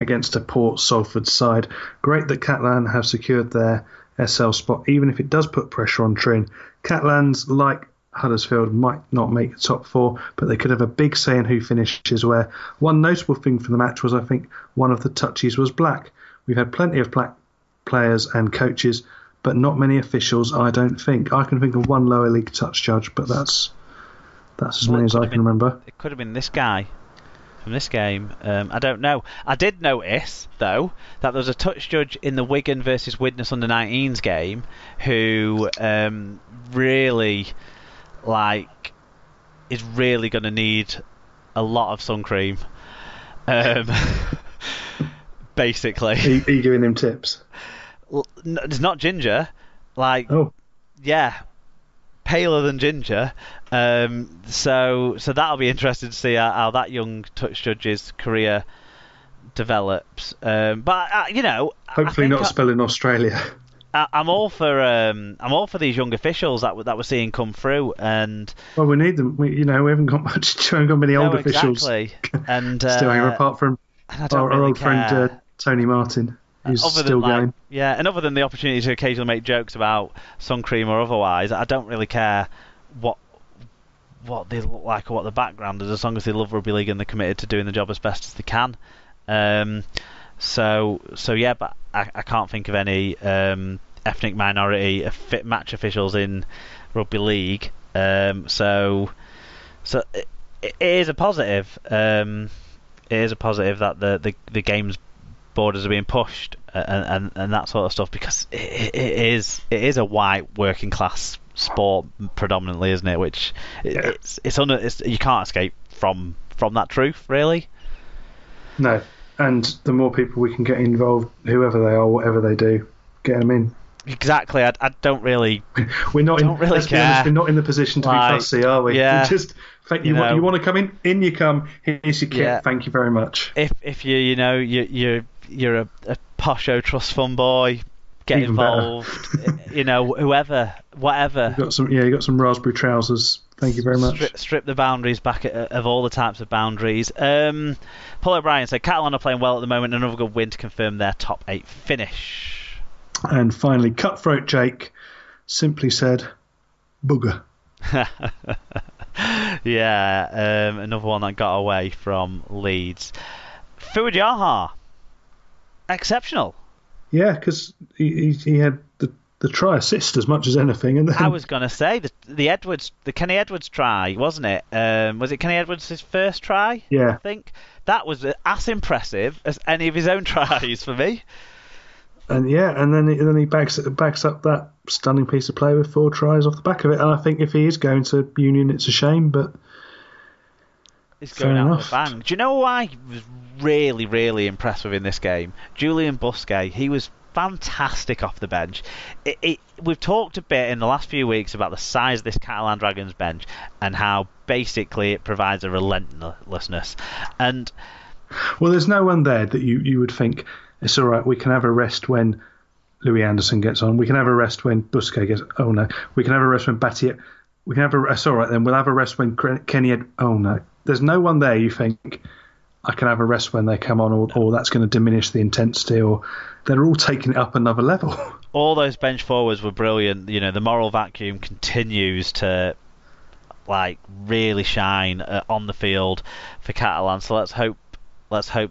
against a poor Salford side. Great that Catalan have secured their SL spot, even if it does put pressure on Trin. Catalans, like Huddersfield, might not make the top four, but they could have a big say in who finishes where. One notable thing from the match was I think one of the touchies was black. We've had plenty of black players and coaches, but not many officials, I don't think. I can think of one lower league touch judge, but that's as many as I can remember. It could have been this guy from this game. I don't know. I did notice, though, that there was a touch judge in the Wigan versus Widnes under-19s game who really, is really going to need a lot of sun cream. Basically. Are you giving him tips? It's not ginger. Yeah, paler than ginger. So that'll be interesting to see how that young touch judge's career develops. But hopefully not spelling Australia. I'm all for these young officials that we're seeing come through, and well, we need them. We haven't got much. We haven't got many old officials. And still here, apart from our old friend Tony Martin, who's still going. Yeah, and other than the opportunity to occasionally make jokes about sun cream or otherwise, I don't really care what they look like or what the background is, as long as they love rugby league and they're committed to doing the job as best as they can. So yeah, but I can't think of any ethnic minority match officials in rugby league. So it is a positive. It is a positive that the game's borders are being pushed and that sort of stuff, because it is a white working class sport predominantly, isn't it? Which it's you can't escape from that truth, really. No, and the more people we can get involved, whoever they are, whatever they do, get them in. Exactly. I don't really. We're not. Don't really let's care. Be honest, we're not in the position to be fussy, are we? Yeah. Just you want to come in you come. Here's your kit. Yeah. Thank you very much. If you're a posho trust fund boy, get Even involved. Whoever, whatever. You got some raspberry trousers. Thank you very much. Strip the boundaries back of all the types of boundaries. Paul O'Brien said Catalan are playing well at the moment. Another good win to confirm their top 8 finish. And finally, Cutthroat Jake simply said, "Booger." Yeah, another one that got away from Leeds. Fuad Yaha, exceptional. Yeah, because he had the try assist as much as anything. And then I was going to say the Kenny Edwards try, wasn't it? Was it Kenny Edwards' first try? Yeah, I think that was as impressive as any of his own tries for me. And then he backs up that stunning piece of play with 4 tries off the back of it. And I think if he is going to Union, it's a shame, but he's going out with a bang. Do you know who I was really, really impressed with in this game? Julian Busquet. He was fantastic off the bench. We've talked a bit in the last few weeks about the size of this Catalan Dragons bench and how basically it provides a relentlessness. And well, there's no one there that you would think it's all right. We can have a rest when Louis Anderson gets on. We can have a rest when Busquet gets. Oh no, we can have a rest when Battier. We can have a rest. All right, then we'll have a rest when Kenny. Oh no, there's no one there. You think I can have a rest when they come on, or that's going to diminish the intensity, or they're all taking it up another level. All those bench forwards were brilliant. The moral vacuum continues to really shine on the field for Catalan. So let's hope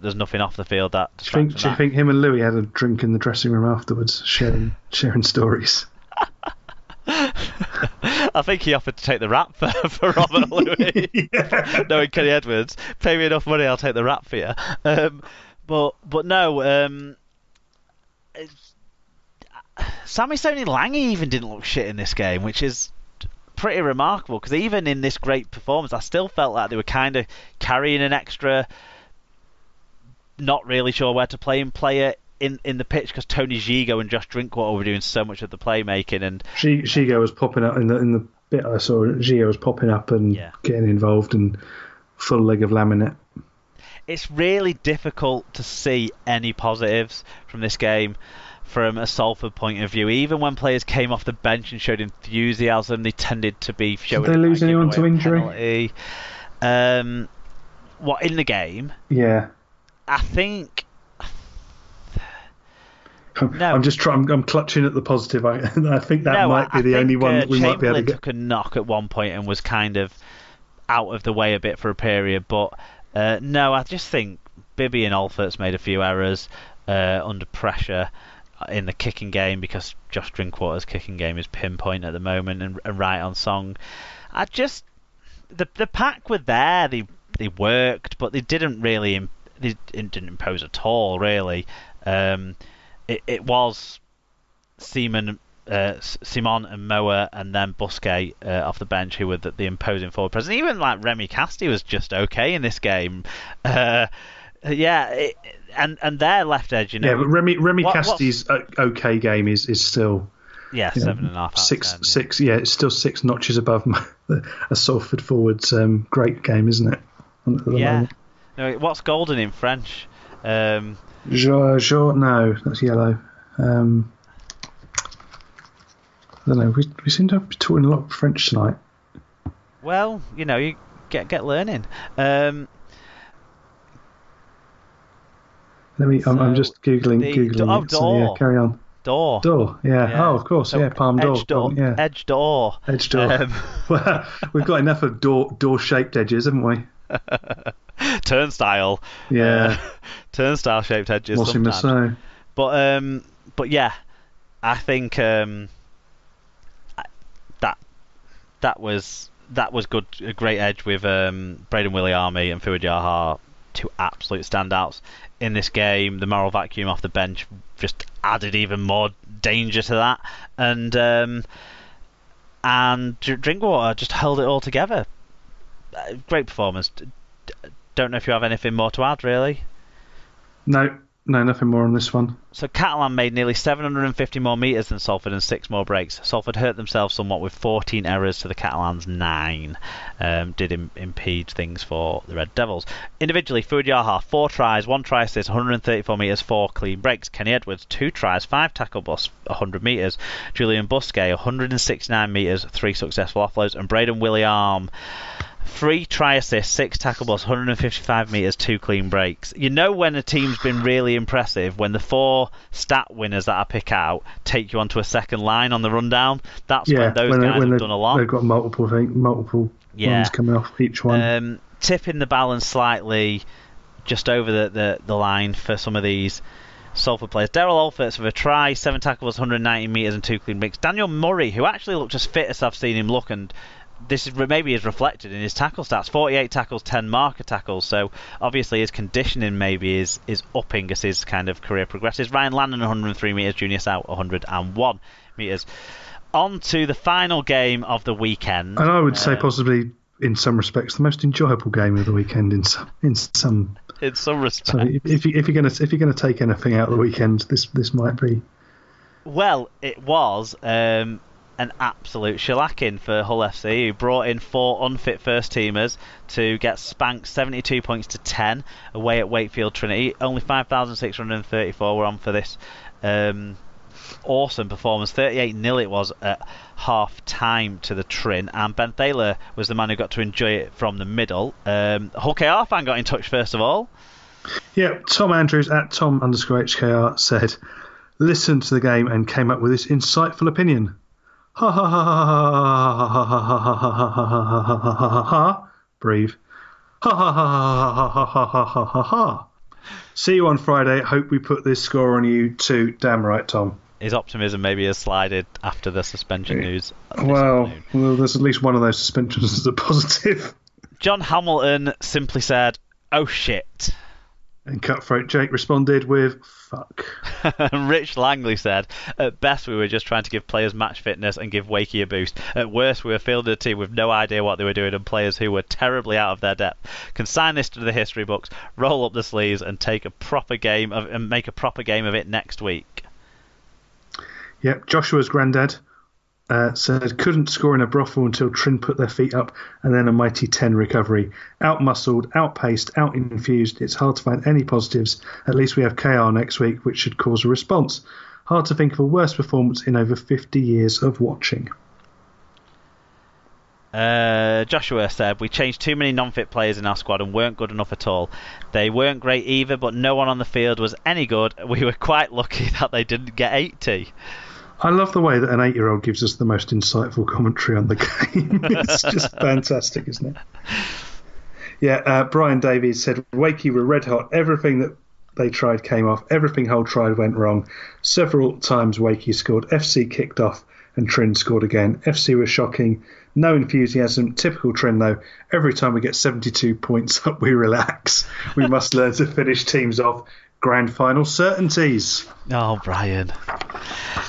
there's nothing off the field that distracts. Do you think him and Louis had a drink in the dressing room afterwards, sharing stories? I think he offered to take the rap for Robert Louis. Yeah. Knowing Kenny Edwards, pay me enough money, I'll take the rap for you. But no, Sammy Stoney Lange even didn't look shit in this game, which is pretty remarkable, because even in this great performance, I still felt like they were kind of carrying an extra, not really sure where to play him player in the pitch, because Tony Gigo and Josh Drinkwater were doing so much of the playmaking, and Gigo was popping up in the bit I saw. Gigo was popping up and getting involved, and full leg of laminate. It's really difficult to see any positives from this game from a Salford point of view. Even when players came off the bench and showed enthusiasm, they tended to be showing. Did they lose anyone to injury? What, in the game? Yeah. I think No. I'm just trying. I'm clutching at the positive. I think that might be the only one that we might be able to get. Took a knock at one point and was kind of out of the way a bit for a period, but no, I just think Bibby and Alfort's made a few errors under pressure in the kicking game, because Josh Drinkwater's kicking game is pinpoint at the moment and right on song. I just the pack were there, they worked, but they didn't really didn't impose at all, really. It was Simon and Moa, and then Busquet off the bench, who were the imposing forward presence. Even like Remy Casti was just okay in this game. And their left edge, Yeah, but Remy Casti's okay game is still 7.5. 6. Yeah, it's still 6 notches above a Salford forward's great game, isn't it? Yeah. No, what's golden in French? No, that's yellow. I don't know. We seem to be talking a lot of French tonight. Well, you get learning. I'm just googling. Door. So, yeah, carry on. Door. Yeah. Oh, of course. So yeah. Palm door. Yeah. Edge door. Well, we've got enough of door-shaped edges, haven't we? Turnstile. Yeah. Turnstile-shaped edges. What's sometimes. Say? But yeah, I think that was good. A great edge with Braden Williami and Fuad Yaha, two absolute standouts in this game. The moral vacuum off the bench just added even more danger to that, and Drinkwater just held it all together. Great performance. Don't know if you have anything more to add, really. No, nothing more on this one. So Catalan made nearly 750 more metres than Salford and 6 more breaks. Salford hurt themselves somewhat with 14 errors to the Catalans' 9. Did impede things for the Red Devils. Individually, Fuad Yaha, 4 tries, 1 try assist, 134 metres, 4 clean breaks. Kenny Edwards, 2 tries, 5 tackle busts, 100 metres. Julian Busquet, 169 metres, 3 successful offloads. And Braden William, 3 try assists, 6 tackle busts, 155 metres, 2 clean breaks. You know when a team's been really impressive when the 4 stat winners that I pick out take you onto a second line on the rundown. That's when those guys have done a lot. They've got multiple ones coming off each one. Tipping the balance slightly just over the line for some of these Salford players. Daryl Alforts with a try, 7 tackles, 190 metres and 2 clean breaks. Daniel Murray, who actually looked as fit as I've seen him look, and this is maybe is reflected in his tackle stats. 48 tackles, 10 marker tackles. So obviously his conditioning maybe is upping as his kind of career progresses. Ryan Lannon, 103 metres. Junior South, 101 metres. On to the final game of the weekend. And I would say possibly, in some respects, the most enjoyable game of the weekend. In some respects. So if you're going to take anything out of the weekend, this might be. Well, it was an absolute shellacking for Hull FC, who brought in 4 unfit first-teamers to get spanked 72 points to 10 away at Wakefield Trinity. Only 5,634 were on for this awesome performance. 38-0 it was at half-time to the Trin, and Ben Thaler was the man who got to enjoy it from the middle. Hull KR fan got in touch first of all. Yeah, Tom Andrews at Tom_HKR said, listened to the game and came up with this insightful opinion. Ha ha ha ha ha ha ha ha ha ha ha ha. Breathe. Ha ha ha ha ha ha ha ha ha ha. See you on Friday. Hope we put this score on you too. Damn right, Tom. His optimism maybe has slided after the suspension news. Well, there's at least one of those suspensions that's a positive. John Hamilton simply said, "Oh shit." And Cutthroat Jake responded with, fuck. Rich Langley said, at best we were just trying to give players match fitness and give Wakey a boost. At worst we were fielding a team with no idea what they were doing and players who were terribly out of their depth. Consign this to the history books, roll up the sleeves and make a proper game of it next week. Yep, Joshua's granddad said couldn't score in a brothel until Trin put their feet up and then a mighty 10 recovery. Out-muscled, out-paced, out-infused. It's hard to find any positives. At least we have KR next week, which should cause a response. Hard to think of a worse performance in over 50 years of watching. Joshua said, we changed too many non-fit players in our squad and weren't good enough at all. They weren't great either, but no one on the field was any good. We were quite lucky that they didn't get 80. I love the way that an 8-year-old gives us the most insightful commentary on the game. It's just fantastic, isn't it? Yeah, Brian Davies said, Wakey were red hot. Everything that they tried came off. Everything Hull tried went wrong. Several times Wakey scored. FC kicked off and Trin scored again. FC was shocking. No enthusiasm. Typical Trin, though. Every time we get 72 points up, we relax. We must learn to finish teams off. Grand final certainties. Oh, Brian.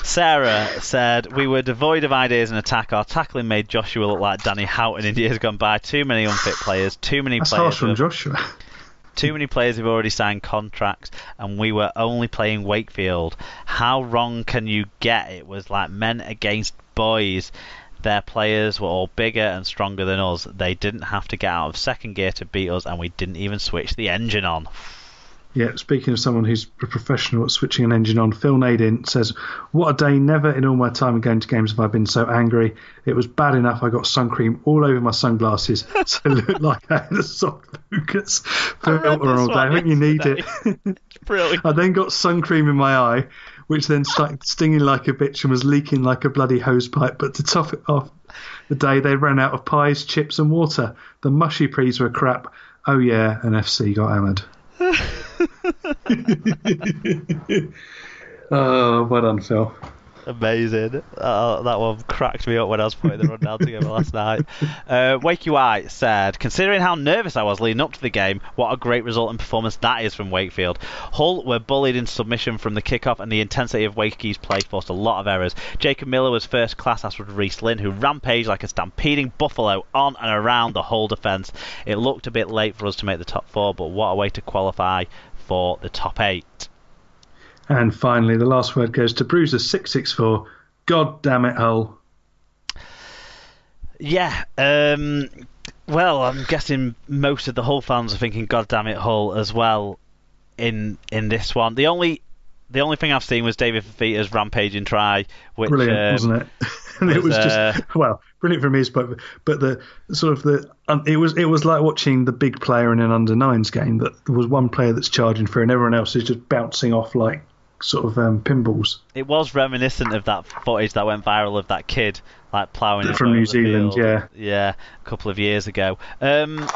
Sarah said, we were devoid of ideas in attack. Our tackling made Joshua look like Danny Houghton in years gone by. Too many unfit players. That's harsh from Joshua. Too many players have already signed contracts, and we were only playing Wakefield. How wrong can you get? It was like men against boys. Their players were all bigger and stronger than us. They didn't have to get out of second gear to beat us, and we didn't even switch the engine on. Yeah, speaking of someone who's a professional at switching an engine on, Phil Nadin says, what a day. Never in all my time of going to games have I been so angry. It was bad enough I got sun cream all over my sunglasses, so it looked like I had a soft focus filter all day. I think you need it. Brilliant. I then got sun cream in my eye, which then started stinging like a bitch and was leaking like a bloody hosepipe. But to top it off the day, they ran out of pies, chips and water. The mushy prees were crap. Oh yeah, and FC got hammered. Oh, well done, Phil. Amazing. That one cracked me up when I was putting the rundown together last night. Wakey White said, considering how nervous I was leading up to the game, what a great result and performance that is from Wakefield. Hull were bullied into submission from the kickoff, and the intensity of Wakey's play forced a lot of errors. Jacob Miller was first class, as was Reece Lynn, who rampaged like a stampeding buffalo on and around the Hull defence. It looked a bit late for us to make the top 4, but what a way to qualify for the top 8. And finally, the last word goes to Bruiser664. God damn it, Hull. Yeah, well, I'm guessing most of the Hull fans are thinking God damn it, Hull as well in this one. The only thing I've seen was David Fafita's rampaging try, which brilliant, wasn't it? And it was just brilliant from his point, but the sort of it was like watching the big player in an under-9s game. That there was one player that's charging through, and everyone else is just bouncing off like sort of pinballs. It was reminiscent of that footage that went viral of that kid like ploughing from New Zealand, yeah, a couple of years ago. Ryan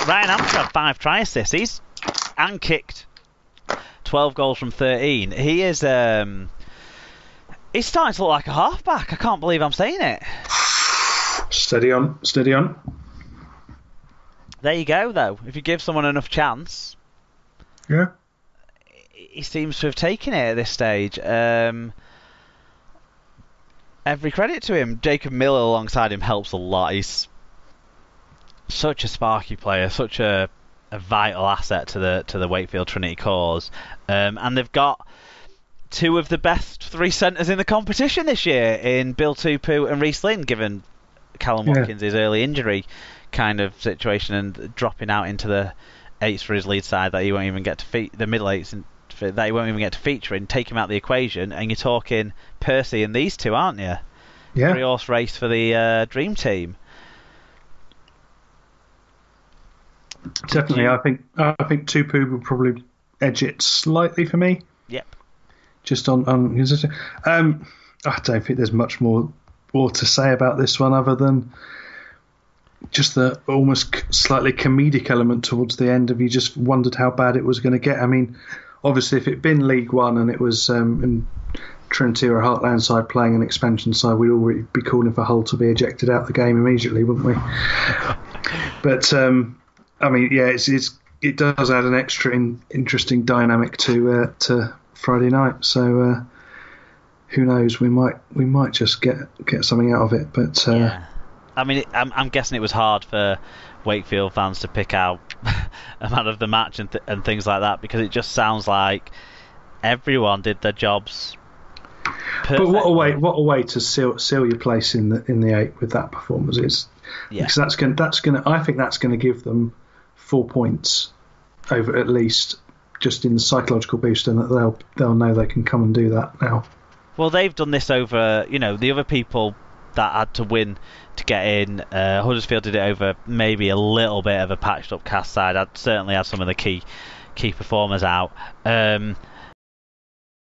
Amster had 5 try assists and kicked 12 goals from 13. He is he's starting to look like a halfback. I can't believe I'm saying it. Steady on. There you go, though. If you give someone enough chance, yeah, he seems to have taken it at this stage. Every credit to him. Jacob Miller alongside him helps a lot. He's such a sparky player, such a vital asset to the Wakefield Trinity cause, and they've got 2 of the best 3 centres in the competition this year in Bill Tupu and Reece Lynn, given Callum Watkins' early injury kind of situation and dropping out into the 8s for his lead side that he won't even get to the middle 8s that he won't even get to feature in. Take him out of the equation, and you're talking Percy and these 2, aren't you? Yeah. 3-horse race for the Dream Team. Definitely, I think Tupu will probably edge it slightly for me. Yep. Just on his. I don't think there's much more to say about this one other than just the almost slightly comedic element towards the end of you just wondered how bad it was going to get. I mean, obviously, if it'd been League One and it was in Trinity or a Heartland side playing an expansion side, we'd already be calling for Hull to be ejected out of the game immediately, wouldn't we? But I mean, yeah, it does add an extra interesting dynamic to Friday night. So who knows? We might just get something out of it. But yeah. I mean, I'm guessing it was hard for Wakefield fans to pick out a man of the match and things like that, because it just sounds like everyone did their jobs perfectly. But what a way to seal your place in the 8 with that performance is. Yeah. Because that's going I think that's going to give them 4 points over at least, just in the psychological boost, and that they'll know they can come and do that now. Well, they've done this over, the other people that had to win to get in. Huddersfield did it over maybe a little bit of a patched up Cast side. I'd certainly had some of the key performers out.